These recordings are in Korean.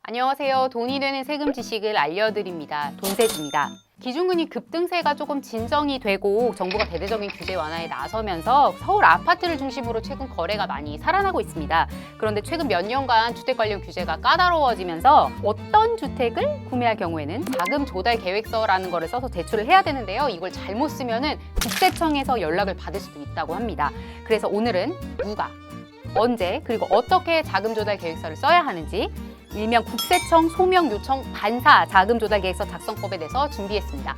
안녕하세요. 돈이 되는 세금 지식을 알려드립니다. 돈세지입니다. 기준금리 급등세가 조금 진정이 되고 정부가 대대적인 규제 완화에 나서면서 서울 아파트를 중심으로 최근 거래가 많이 살아나고 있습니다. 그런데 최근 몇 년간 주택 관련 규제가 까다로워지면서 어떤 주택을 구매할 경우에는 자금 조달 계획서라는 거를 써서 제출을 해야 되는데요. 이걸 잘못 쓰면은 국세청에서 연락을 받을 수도 있다고 합니다. 그래서 오늘은 누가, 언제, 그리고 어떻게 자금 조달 계획서를 써야 하는지 일명 국세청 소명 요청 반사 자금 조달 계획서 작성법에 대해서 준비했습니다.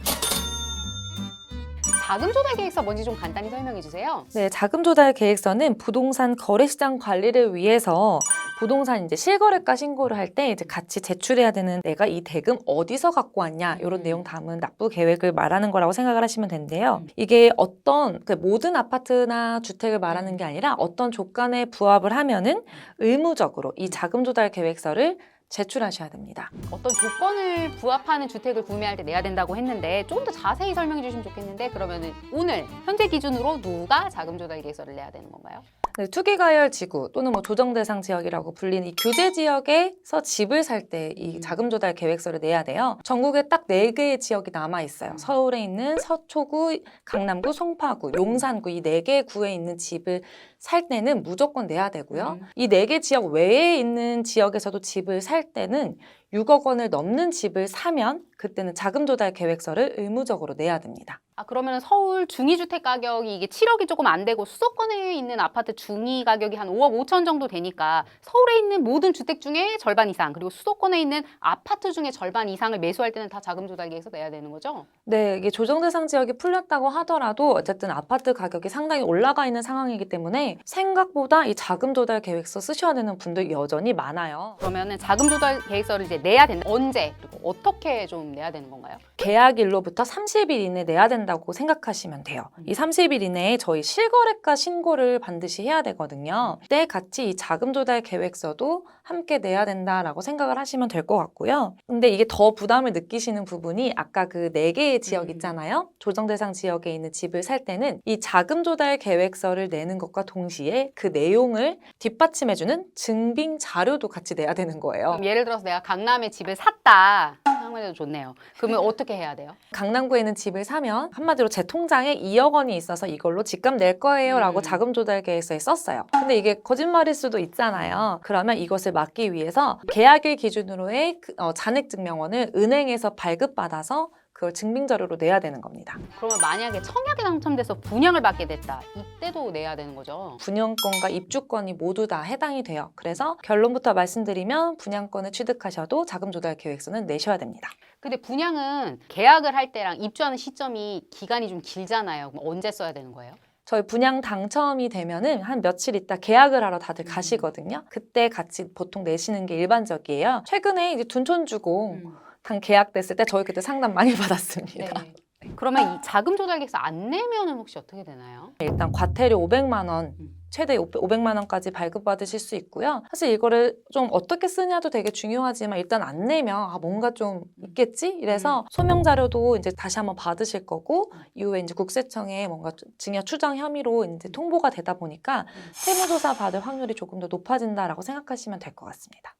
자금 조달 계획서 뭔지 좀 간단히 설명해 주세요. 네, 자금 조달 계획서는 부동산 거래시장 관리를 위해서 부동산 실거래가 신고를 할 때 같이 제출해야 되는 내가 이 대금 어디서 갖고 왔냐 이런 내용 담은 납부 계획을 말하는 거라고 생각을 하시면 되는데요. 이게 어떤 모든 아파트나 주택을 말하는 게 아니라 어떤 조건에 부합을 하면은 의무적으로 이 자금 조달 계획서를 제출하셔야 됩니다. 어떤 조건을 부합하는 주택을 구매할 때 내야 된다고 했는데 조금 더 자세히 설명해 주시면 좋겠는데 그러면은 오늘 현재 기준으로 누가 자금 조달 계획서를 내야 되는 건가요? 네, 투기과열 지구 또는 조정 대상 지역이라고 불리는 이 규제 지역에서 집을 살 때 이 자금 조달 계획서를 내야 돼요. 전국에 딱 4개의 지역이 남아 있어요. 서울에 있는 서초구, 강남구, 송파구, 용산구 이 4개의 구에 있는 집을 살 때는 무조건 내야 되고요. 이 4개 지역 외에 있는 지역에서도 집을 살 때는 6억 원을 넘는 집을 사면 그때는 자금 조달 계획서를 의무적으로 내야 됩니다. 그러면 서울 중위주택 가격이 이게 7억이 조금 안 되고 수도권에 있는 아파트 중위 가격이 한 5억 5천 정도 되니까 서울에 있는 모든 주택 중에 절반 이상 그리고 수도권에 있는 아파트 중에 절반 이상을 매수할 때는 다 자금 조달 계획서 내야 되는 거죠? 네, 이게 조정 대상 지역이 풀렸다고 하더라도 어쨌든 아파트 가격이 상당히 올라가 있는 상황이기 때문에 생각보다 이 자금 조달 계획서 쓰셔야 되는 분들 여전히 많아요. 그러면은 자금 조달 계획서를 이제 내야 된다. 언제 그리고 어떻게 좀 내야 되는 건가요? 계약일로부터 30일 이내 내야 된다고 생각하시면 돼요. 이 30일 이내에 저희 실거래가 신고를 반드시 해야 되거든요. 그때 같이 이 자금 조달 계획서도 함께 내야 된다라고 생각을 하시면 될 것 같고요. 근데 이게 더 부담을 느끼시는 부분이 아까 그 4개의 지역 있잖아요. 조정 대상 지역에 있는 집을 살 때는 이 자금 조달 계획서를 내는 것과 동시에 그 내용을 뒷받침해주는 증빙 자료도 같이 내야 되는 거예요. 그럼 예를 들어서 내가 강남에 집을 샀다. 상황에도 좋네요. 그러면 어떻게 해야 돼요? 강남구에 있는 집을 사면 한마디로 제 통장에 2억 원이 있어서 이걸로 집값 낼 거예요 라고 자금 조달 계획서에 썼어요. 근데 이게 거짓말일 수도 있잖아요. 그러면 이것을 막기 위해서 계약일 기준으로의 잔액증명원을 은행에서 발급받아서 그걸 증빙자료로 내야 되는 겁니다. 그러면 만약에 청약에 당첨돼서 분양을 받게 됐다. 이때도 내야 되는 거죠? 분양권과 입주권이 모두 다 해당이 돼요. 그래서 결론부터 말씀드리면 분양권을 취득하셔도 자금 조달 계획서는 내셔야 됩니다. 근데 분양은 계약을 할 때랑 입주하는 시점이 기간이 좀 길잖아요. 그럼 언제 써야 되는 거예요? 저희 분양 당첨이 되면은 한 며칠 있다 계약을 하러 다들 가시거든요. 그때 같이 보통 내시는 게 일반적이에요. 최근에 이제 둔촌 주고 당 계약됐을 때 저희 그때 상담 많이 받았습니다. 네. 그러면 이 자금 조달 계획서 안 내면은 혹시 어떻게 되나요? 일단 과태료 500만 원, 최대 500만 원까지 발급받으실 수 있고요. 사실 이거를 좀 어떻게 쓰냐도 되게 중요하지만 일단 안 내면 뭔가 좀 있겠지? 이래서 소명 자료도 이제 다시 한번 받으실 거고 이후에 이제 국세청에 뭔가 증여 추정 혐의로 이제 통보가 되다 보니까 세무조사 받을 확률이 조금 더 높아진다라고 생각하시면 될 것 같습니다.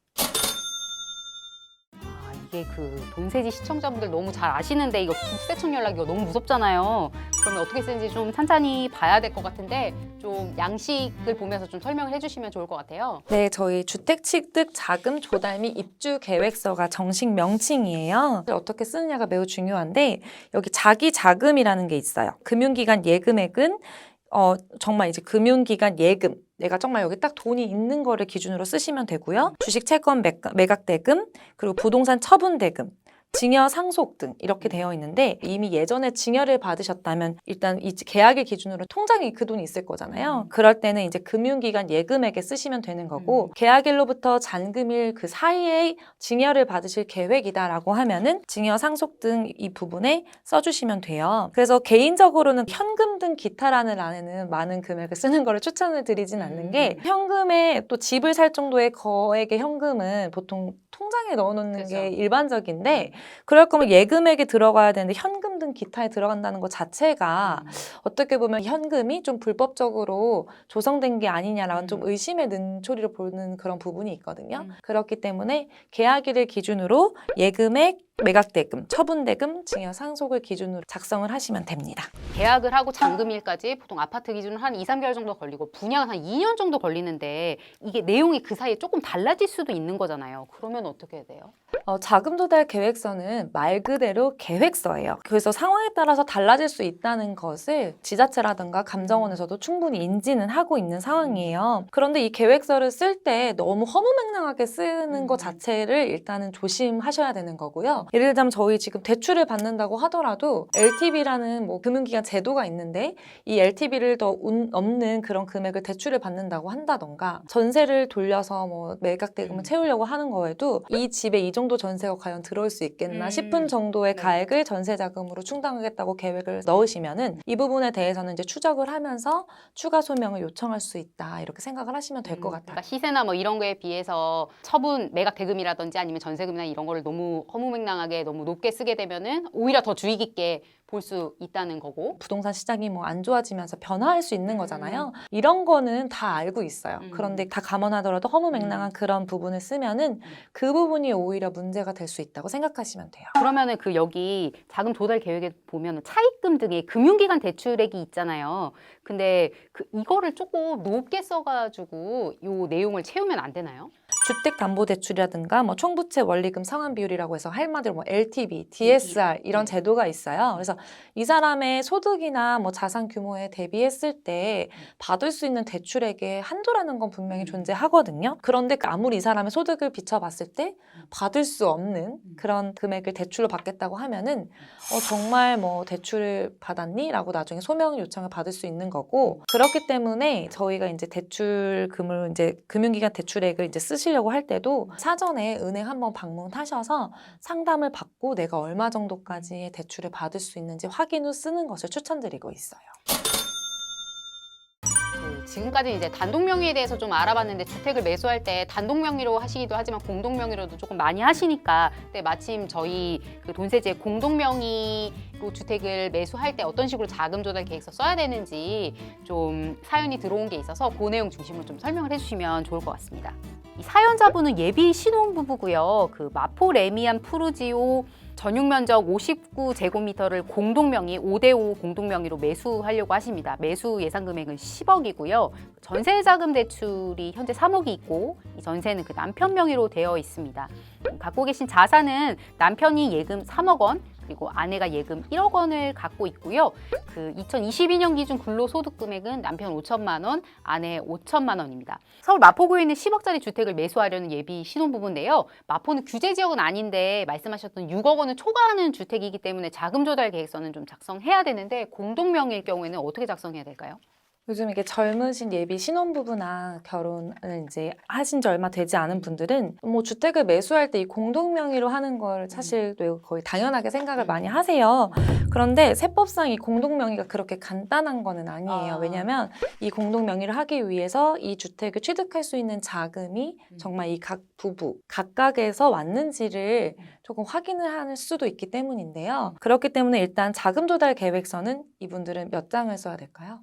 이게 그 돈세지 시청자분들 너무 잘 아시는데 이거 국세청 연락 이거 너무 무섭잖아요. 그러면 어떻게 쓰는지 좀 찬찬히 봐야 될 것 같은데 좀 양식을 보면서 좀 설명을 해주시면 좋을 것 같아요. 네, 저희 주택취득 자금 조달 및 입주 계획서가 정식 명칭이에요. 어떻게 쓰느냐가 매우 중요한데 여기 자기 자금이라는 게 있어요. 금융기관 예금액은 정말 이제 금융기관 예금 내가 정말 여기 딱 돈이 있는 거를 기준으로 쓰시면 되고요. 주식 채권 매각 대금, 그리고 부동산 처분 대금, 증여 상속 등 이렇게 되어 있는데 이미 예전에 증여를 받으셨다면 일단 이 계약일 기준으로 통장에 그 돈이 있을 거잖아요. 그럴 때는 이제 금융기관 예금액에 쓰시면 되는 거고 계약일로부터 잔금일 그 사이에 증여를 받으실 계획이다라고 하면은 증여 상속 등 이 부분에 써주시면 돼요. 그래서 개인적으로는 현금 등 기타라는 란에는 많은 금액을 쓰는 거를 추천을 드리진 않는 게 현금에 또 집을 살 정도의 거액의 현금은 보통 통장에 넣어놓는 그렇죠. 게 일반적인데 그럴 거면 예금액에 들어가야 되는데 현금 등 기타에 들어간다는 것 자체가 어떻게 보면 현금이 좀 불법적으로 조성된 게 아니냐라는 좀 의심의 눈초리로 보는 그런 부분이 있거든요. 그렇기 때문에 계약일을 기준으로 예금액, 매각대금, 처분대금, 증여 상속을 기준으로 작성을 하시면 됩니다. 계약을 하고 잔금일까지 보통 아파트 기준으로 한 2, 3개월 정도 걸리고 분양은 한 2년 정도 걸리는데 이게 내용이 그 사이에 조금 달라질 수도 있는 거잖아요. 그러면 어떻게 해야 돼요? 자금 조달 계획서는 말 그대로 계획서예요. 그래서 상황에 따라서 달라질 수 있다는 것을 지자체라든가 감정원에서도 충분히 인지는 하고 있는 상황이에요. 그런데 이 계획서를 쓸 때 너무 허무맹랑하게 쓰는 것 자체를 일단은 조심하셔야 되는 거고요. 예를 들자면 저희 지금 대출을 받는다고 하더라도 LTV라는 뭐 금융기관 제도가 있는데 이 LTV를 더 넘는 그런 금액을 대출을 받는다고 한다던가 전세를 돌려서 뭐 매각대금을 채우려고 하는 거에도 이 집에 이 정도 전세가 과연 들어올 수 있겠나 싶은 정도의 네. 가액을 전세 자금으로 충당하겠다고 계획을 넣으시면은 이 부분에 대해서는 이제 추적을 하면서 추가 소명을 요청할 수 있다 이렇게 생각을 하시면 될 것 같아요. 그러니까 시세나 뭐 이런 거에 비해서 처분 매각 대금이라든지 아니면 전세금이나 이런 거를 너무 허무맹랑하게 너무 높게 쓰게 되면은 오히려 더 주의 깊게 볼 수 있다는 거고. 부동산 시장이 뭐 안 좋아지면서 변화할 수 있는 거잖아요. 이런 거는 다 알고 있어요. 그런데 다 감안하더라도 허무맹랑한 그런 부분을 쓰면은 그 부분이 오히려 문제가 될 수 있다고 생각하시면 돼요. 그러면은 그 여기 자금 조달 계획에 보면은 차입금 등의 금융기관 대출액이 있잖아요. 근데 이거를 조금 높게 써가지고 요 내용을 채우면 안 되나요? 주택담보대출이라든가 뭐 총부채 원리금 상환 비율이라고 해서 한마디로 뭐 LTV, DSR 이런 제도가 있어요. 그래서 이 사람의 소득이나 뭐 자산 규모에 대비했을 때 받을 수 있는 대출액의 한도라는 건 분명히 존재하거든요. 그런데 아무리 이 사람의 소득을 비춰봤을 때 받을 수 없는 그런 금액을 대출로 받겠다고 하면은 정말 뭐 대출을 받았니? 라고 나중에 소명 요청을 받을 수 있는 거고 그렇기 때문에 저희가 이제 대출금을 이제 금융기관 대출액을 이제 쓰시려고 할 때도 사전에 은행 한번 방문하셔서 상담을 받고 내가 얼마 정도까지의 대출을 받을 수 있는지 확인 후 쓰는 것을 추천드리고 있어요. 지금까지 이제 단독 명의에 대해서 좀 알아봤는데 주택을 매수할 때 단독 명의로 하시기도 하지만 공동 명의로도 조금 많이 하시니까 근데 마침 저희 그 돈세제 공동 명의로 주택을 매수할 때 어떤 식으로 자금 조달 계획서 써야 되는지 좀 사연이 들어온 게 있어서 그 내용 중심으로 좀 설명을 해주시면 좋을 것 같습니다. 이 사연자분은 예비 신혼부부고요. 그 마포 레미안 푸르지오 전용면적 59제곱미터를 공동명의 5대5 공동명의로 매수하려고 하십니다. 매수 예상 금액은 10억이고요. 전세자금 대출이 현재 3억이 있고 이 전세는 그 남편 명의로 되어 있습니다. 갖고 계신 자산은 남편이 예금 3억 원, 그리고 아내가 예금 1억 원을 갖고 있고요. 그 2022년 기준 근로소득 금액은 남편 5천만 원, 아내 5천만 원입니다. 서울 마포구에 있는 10억짜리 주택을 매수하려는 예비 신혼부부인데요. 마포는 규제 지역은 아닌데 말씀하셨던 6억 원을 초과하는 주택이기 때문에 자금 조달 계획서는 좀 작성해야 되는데 공동 명의일 경우에는 어떻게 작성해야 될까요? 요즘 이게 젊으신 예비 신혼부부나 결혼을 이제 하신 지 얼마 되지 않은 분들은 뭐 주택을 매수할 때 이 공동 명의로 하는 걸 사실 거의 당연하게 생각을 많이 하세요. 그런데 세법상 이 공동 명의가 그렇게 간단한 거는 아니에요. 왜냐하면 이 공동 명의를 하기 위해서 이 주택을 취득할 수 있는 자금이 정말 이 각 부부 각각에서 왔는지를 조금 확인을 할 수도 있기 때문인데요. 그렇기 때문에 일단 자금 조달 계획서는 이분들은 몇 장을 써야 될까요?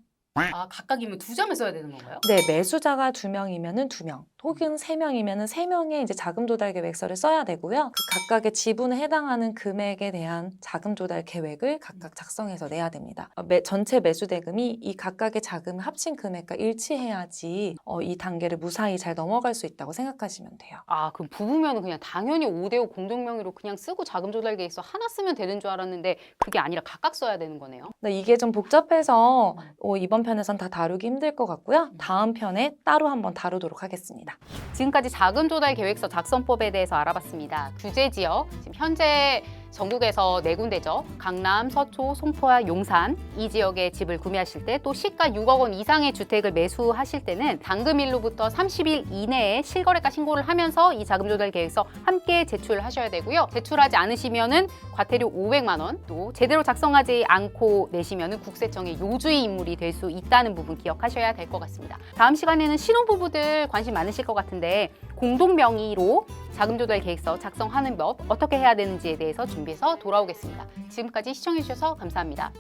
각각이면 2장을 써야 되는 건가요? 네, 매수자가 2명이면은 2명, 혹은 3명이면은 3명의 이제 자금 조달 계획서를 써야 되고요. 그 각각의 지분에 해당하는 금액에 대한 자금 조달 계획을 각각 작성해서 내야 됩니다. 전체 매수 대금이 이 각각의 자금 합친 금액과 일치해야지 이 단계를 무사히 잘 넘어갈 수 있다고 생각하시면 돼요. 그럼 부부면 그냥 당연히 5대5 공동 명의로 그냥 쓰고 자금 조달 계획서 하나 쓰면 되는 줄 알았는데 그게 아니라 각각 써야 되는 거네요. 네, 이게 좀 복잡해서 이번 편에선 다 다루기 힘들 것 같고요. 다음 편에 따로 한번 다루도록 하겠습니다. 지금까지 자금 조달 계획서 작성법에 대해서 알아봤습니다. 규제 지역, 지금 현재 전국에서 4군데죠. 강남, 서초, 송파와 용산 이 지역에 집을 구매하실 때 또 시가 6억 원 이상의 주택을 매수하실 때는 당금일로부터 30일 이내에 실거래가 신고를 하면서 이 자금 조달 계획서 함께 제출하셔야 되고요. 제출하지 않으시면은 과태료 500만 원, 또 제대로 작성하지 않고 내시면은 국세청의 요주의 인물이 될 수 있다는 부분 기억하셔야 될 것 같습니다. 다음 시간에는 신혼부부들 관심 많으실 것 같은데 공동 명의로 자금 조달 계획서 작성하는 법 어떻게 해야 되는지에 대해서 준비해서 돌아오겠습니다. 지금까지 시청해 주셔서 감사합니다.